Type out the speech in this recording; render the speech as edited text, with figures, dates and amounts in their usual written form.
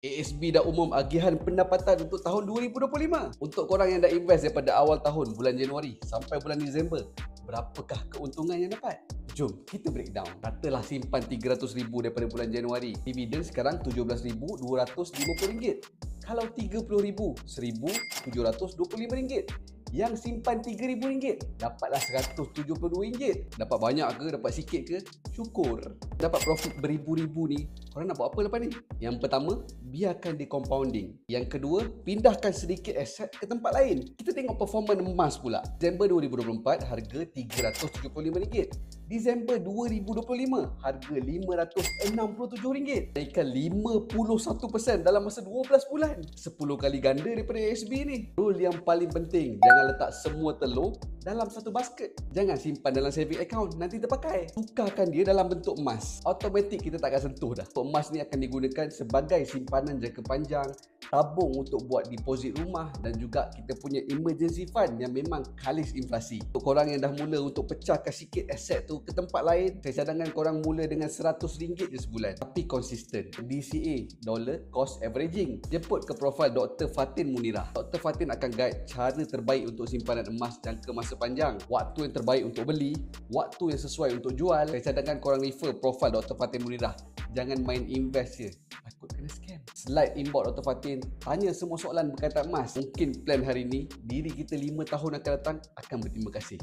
ASB dah umum agihan pendapatan untuk tahun 2025. Untuk korang yang dah invest daripada awal tahun bulan Januari sampai bulan Disember, berapakah keuntungan yang dapat? Jom kita breakdown. Katalah simpan RM300,000 daripada bulan Januari. Dividen sekarang RM17,250. Kalau RM30,000, RM1,725. Yang simpan RM3,000, dapatlah RM172. Dapat banyak ke, dapat sikit ke? Syukur. Dapat profit beribu-ribu ni, korang nak buat apa lepas ni? Yang pertama, biarkan dia compounding. Yang kedua, pindahkan sedikit aset ke tempat lain. Kita tengok performan emas pula. Disember 2024, harga RM375. Disember 2025, harga RM567. Naikkan 51% dalam masa 12 bulan. 10 kali ganda daripada ASB ni. Rule yang paling penting, jangan letak semua telur dalam satu basket. Jangan simpan dalam saving account, nanti terpakai. Tukarkan dia dalam bentuk emas. Automatik kita tak akan sentuh dah. Emas ni akan digunakan sebagai simpanan jangka panjang, tabung untuk buat deposit rumah, dan juga kita punya emergency fund yang memang kalis inflasi. Untuk korang yang dah mula untuk pecahkan sikit aset tu ke tempat lain, saya cadangkan korang mula dengan RM100 je sebulan, tapi konsisten. DCA, Dollar Cost Averaging. Jemput ke profil Dr. Fatin Munirah. Dr. Fatin akan guide cara terbaik untuk simpanan emas jangka masa panjang, waktu yang terbaik untuk beli, waktu yang sesuai untuk jual. Saya cadangkan korang refer profil Dr. Fatin Munirah. Jangan main invest je, takut kena scam. Slide inbox Dr. Fatin, tanya semua soalan berkaitan emas. Mungkin plan hari ni, diri kita 5 tahun akan datang akan berterima kasih.